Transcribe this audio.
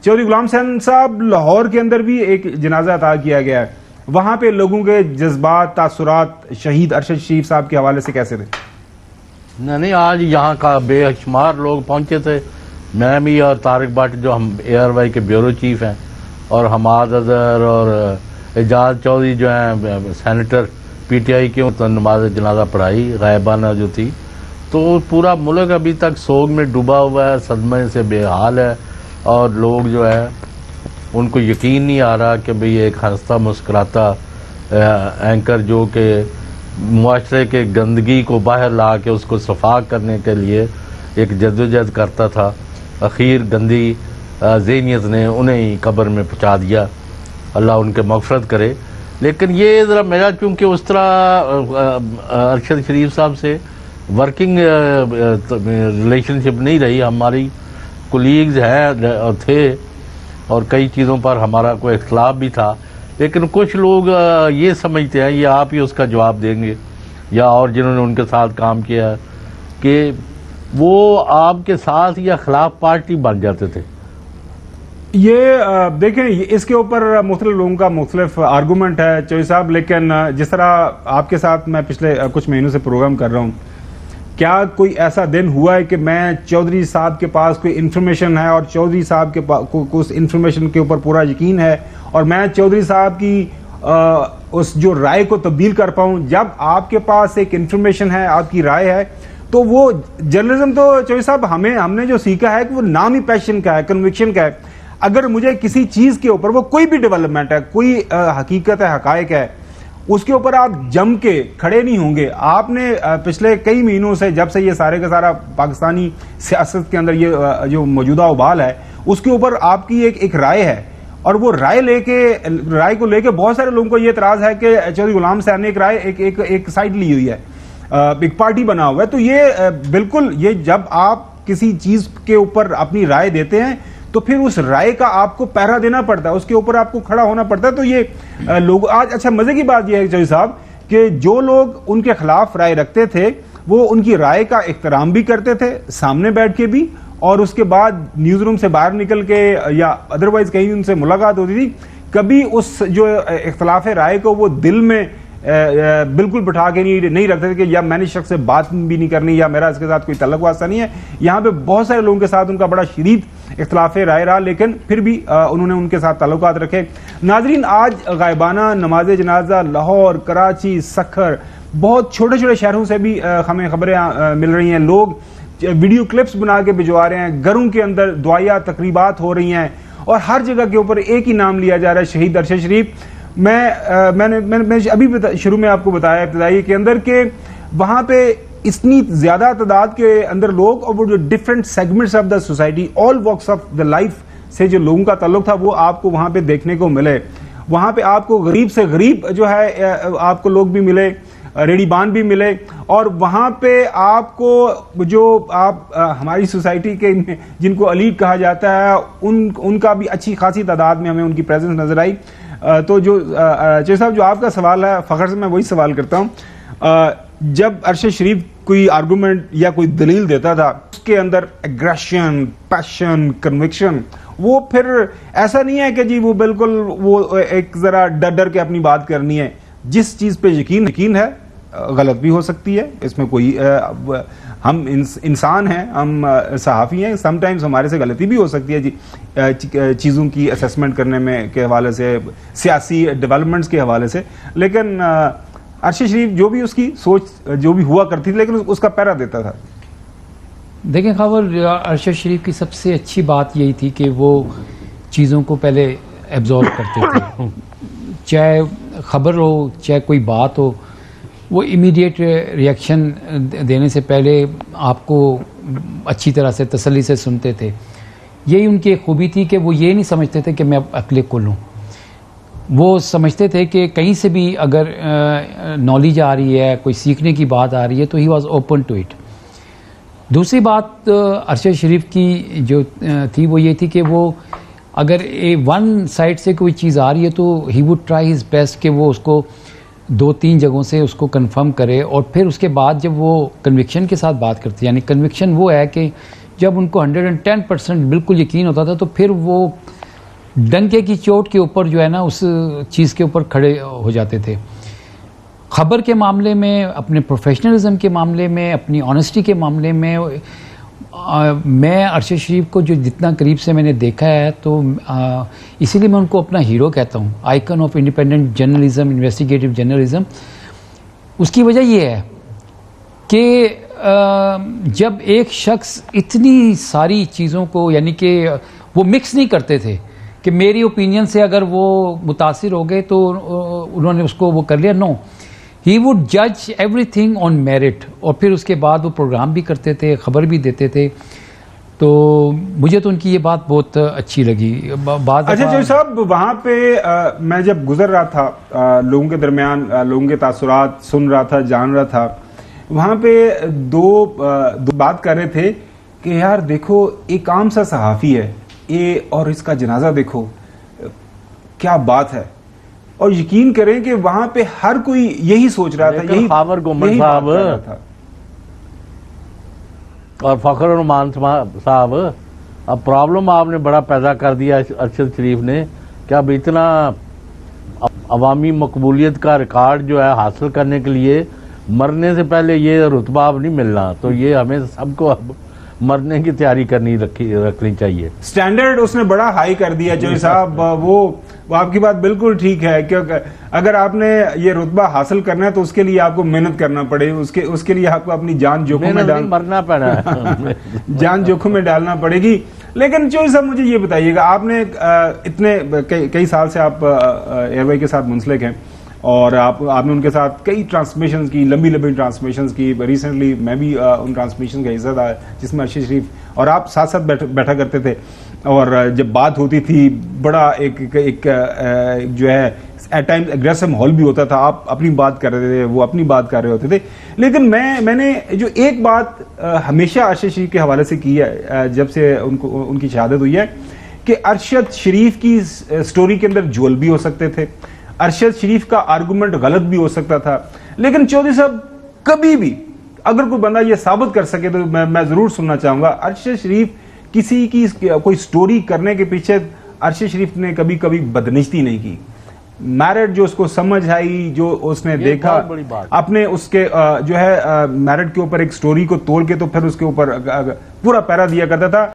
चौधरी गुलाम हुसैन साहब, लाहौर के अंदर भी एक जनाजा अता किया गया है, वहां पे लोगों के जज्बात तासुरात शहीद अरशद शरीफ साहब के हवाले से कैसे थे? नहीं, आज यहाँ का बेशुमार लोग पहुंचे थे। मैं भी और तारिक भट्ट जो हम ARY के ब्यूरो चीफ हैं, और हमाद अजहर और एजाज चौधरी जो हैं सेनेटर PTI के, तो नमाज जनाजा पढ़ाई गायबाना जो थी। तो पूरा मुल्क अभी तक सोग में डूबा हुआ है, सदमे से बेहाल है, और लोग जो है उनको यकीन नहीं आ रहा कि भाई एक हंसता मुस्कुराता एंकर जो कि मुआशरे के गंदगी को बाहर ला के उसको सफा करने के लिए एक जद्दोजहद करता था, आखिर गंदी ज़हनियत ने उन्हें ही कब्र में पहुंचा दिया। अल्लाह उनके मग़फ़िरत करे। लेकिन ये ज़रा मेरा चूँकि उस तरह अरशद शरीफ साहब से वर्किंग रिलेशनशिप नहीं रही, हमारी कोलीग्स हैं और थे, और कई चीज़ों पर हमारा कोई इख्तलाफ भी था। लेकिन कुछ लोग ये समझते हैं, ये आप ही उसका जवाब देंगे या और जिन्होंने उनके साथ काम किया, कि वो आपके साथ या खिलाफ पार्टी बन जाते थे। ये देखें, इसके ऊपर मुख्तलिफ लोगों का मुख्तलिफ आर्गूमेंट है चौधरी साहब, लेकिन जिस तरह आपके साथ मैं पिछले कुछ महीनों से प्रोग्राम कर रहा हूँ, क्या कोई ऐसा दिन हुआ है कि मैं चौधरी साहब के पास कोई इन्फॉर्मेशन है और चौधरी साहब के पास को उस इन्फॉर्मेशन के ऊपर पूरा यकीन है और मैं चौधरी साहब की उस जो राय को तब्दील कर पाऊं? जब आपके पास एक इन्फॉर्मेशन है, आपकी राय है, तो वो जर्नलिज्म तो चौधरी साहब हमने जो सीखा है कि वो नाम ही पैशन का है, कन्विक्शन का है। अगर मुझे किसी चीज के ऊपर, वो कोई भी डेवलपमेंट है, कोई हकीकत है, हकायक है, उसके ऊपर आप जम के खड़े नहीं होंगे। आपने पिछले कई महीनों से, जब से ये सारे का सारा पाकिस्तानी सियासत के अंदर ये जो मौजूदा उबाल है, उसके ऊपर आपकी एक राय है, और वो राय को लेके बहुत सारे लोगों को ये एतराज है कि चौधरी गुलाम हुसैन ने एक राय एक साइड ली हुई है, एक पार्टी बना हुआ है। तो ये बिल्कुल, ये जब आप किसी चीज के ऊपर अपनी राय देते हैं तो फिर उस राय का आपको पहरा देना पड़ता है, उसके ऊपर आपको खड़ा होना पड़ता है। तो ये लोग आज, अच्छा मजे की बात यह है चौधरी साहब कि जो लोग उनके खिलाफ राय रखते थे वो उनकी राय का एहतराम भी करते थे, सामने बैठ के भी, और उसके बाद न्यूज रूम से बाहर निकल के या अदरवाइज कहीं उनसे मुलाकात होती थी। कभी उस जो इख्तलाफ राय को वो दिल में बिल्कुल बिठा के नहीं रखते थे कि या मैंने शख्स से बात भी नहीं करनी या मेरा इसके साथ कोई तल्लुक वास्ता नहीं है। यहाँ पे बहुत सारे लोगों के साथ उनका बड़ा शदीद इख्तलाफ राय रहा, लेकिन फिर भी उन्होंने उनके साथ ताल्लुकात रखे। नाजरीन, आज गायबाना नमाज जनाजा लाहौर, कराची, सखर, बहुत छोटे छोटे शहरों से भी हमें खबरें मिल रही हैं। लोग वीडियो क्लिप्स बना के भिजवा रहे हैं, घरों के अंदर दुआया तकरीबात हो रही हैं, और हर जगह के ऊपर एक ही नाम लिया जा रहा है, शहीद अरशद शरीफ। मैंने अभी शुरू में आपको बताया इब्तिदाई के अंदर के वहां पे इतनी ज्यादा तादाद के अंदर लोग, और वो जो different segments of the society, all walks of the life से जो लोगों का ताल्लुक था, वो आपको वहां पे देखने को मिले। वहां पे आपको गरीब से गरीब जो है आपको लोग भी मिले, रेडीबान भी मिले, और वहां पे आपको जो आप हमारी सोसाइटी के जिनको अलीग कहा जाता है उनका भी अच्छी खासी तादाद में हमें उनकी प्रेजेंस नजर आई। तो जो चौधरी साहब, जो आपका सवाल है, फखर से मैं वही सवाल करता हूं। जब अरशद शरीफ कोई आर्गूमेंट या कोई दलील देता था, उसके अंदर एग्रेशन, पैशन, कन्विक्शन, वो फिर ऐसा नहीं है कि जी वो बिल्कुल वो एक जरा डर के अपनी बात करनी है। जिस चीज पे यकीन है, गलत भी हो सकती है, इसमें कोई हम इंसान हैं, हम सहाफ़ी हैं, समटाइम्स हमारे से गलती भी हो सकती है जी चीज़ों की असेसमेंट करने में के हवाले से, सियासी डेवलपमेंट्स के हवाले से। लेकिन अरशद शरीफ जो भी उसकी सोच जो भी हुआ करती थी, लेकिन उसका पहरा देता था। देखें खबर, अरशद शरीफ की सबसे अच्छी बात यही थी कि वो चीज़ों को पहले एब्जॉर्ब करते थे, चाहे खबर हो चाहे कोई बात हो, वो इमीडिएट रिएक्शन देने से पहले आपको अच्छी तरह से तसल्ली से सुनते थे। यही उनकी एक खूबी थी कि वो ये नहीं समझते थे कि मैं अकेले कुल हूँ। वो समझते थे कि कहीं से भी अगर नॉलेज आ रही है, कोई सीखने की बात आ रही है, तो he was open to it. दूसरी बात अरशद शरीफ की जो थी वो ये थी कि वो अगर वन साइड से कोई चीज़ आ रही है तो he would try his best कि वो उसको 2-3 जगहों से उसको कंफर्म करे, और फिर उसके बाद जब वो कन्विक्शन के साथ बात करती है, यानी कन्विक्शन वो है कि जब उनको 110% बिल्कुल यकीन होता था तो फिर वो डंके की चोट के ऊपर जो है ना उस चीज़ के ऊपर खड़े हो जाते थे। खबर के मामले में, अपने प्रोफेशनलिज्म के मामले में, अपनी ऑनेस्टी के मामले में मैं अरशद शरीफ को जो जितना करीब से मैंने देखा है तो इसीलिए मैं उनको अपना हीरो कहता हूँ, icon of independent journalism, investigative journalism. उसकी वजह ये है कि जब एक शख्स इतनी सारी चीज़ों को, यानी कि वो मिक्स नहीं करते थे कि मेरी ओपिनियन से अगर वो मुतासिर हो गए तो उन्होंने उसको वो कर लिया। नो, ही वुड जज एवरीथिंग ऑन मेरिट, और फिर उसके बाद वो प्रोग्राम भी करते थे, खबर भी देते थे। तो मुझे तो उनकी ये बात बहुत अच्छी लगी। अच्छा जो साहब, वहाँ पे मैं जब गुजर रहा था लोगों के दरमियान, लोगों के तासुरात सुन रहा था, जान रहा था, वहाँ पे दो बात कर रहे थे कि यार देखो एक आम सा सहाफ़ी है ये, और इसका जनाजा देखो, क्या बात है। और यकीन करें कि वहां पे हर कोई यही सोच रहा था, यही खावर गुम्मद साहब और फखर रहमान साहब, अब प्रॉब्लम आपने बड़ा पैदा कर दिया अरशद शरीफ ने कि अब इतना अवामी मकबूलियत का रिकॉर्ड जो है हासिल करने के लिए मरने से पहले ये रुतबा अब नहीं मिलना, तो ये हमें सबको अब मरने की तैयारी रखनी चाहिए। स्टैंडर्ड उसने बड़ा हाई कर दिया जोई साहब। वो आपकी बात बिल्कुल ठीक है, क्योंकि अगर आपने ये रुतबा हासिल करना है तो उसके लिए आपको मेहनत करना पड़ेगी, उसके लिए आपको अपनी जान जोखिम में मरना पड़ा जान जोखिम में डालना पड़ेगी। लेकिन जोई साहब मुझे ये बताइएगा, आपने इतने कई साल से आप एयरवाई के साथ मुंसलिक हैं और आपने उनके साथ कई ट्रांसमिशंस की, लंबी ट्रांसमिशंस की। रिसेंटली मैं भी उन ट्रांसमिशन का हिस्सा था जिसमें अरशद शरीफ और आप साथ साथ बैठा करते थे, और जब बात होती थी बड़ा एक जो है एट टाइम्स एग्रेसिव माहौल भी होता था। आप अपनी बात कर रहे थे, वो अपनी बात कर रहे होते थे। लेकिन मैंने जो एक बात हमेशा अरशद शरीफ के हवाले से की है जब से उनकी शहादत हुई है, कि अरशद शरीफ की स्टोरी के अंदर जुअल भी हो सकते थे, अरशद शरीफ का आर्गुमेंट गलत भी हो सकता था, लेकिन चौधरी साहब कभी भी अगर कोई बंदा ये साबित कर सके तो मैं जरूर सुनना चाहूंगा, अरशद शरीफ किसी की कोई स्टोरी करने के पीछे अरशद शरीफ ने कभी बदनिश्ती नहीं की। मैरिट जो उसको समझ आई, जो उसने देखा, अपने उसके जो है मैरिट के ऊपर एक स्टोरी को तोड़ के तो फिर उसके ऊपर पूरा पैरा दिया करता था।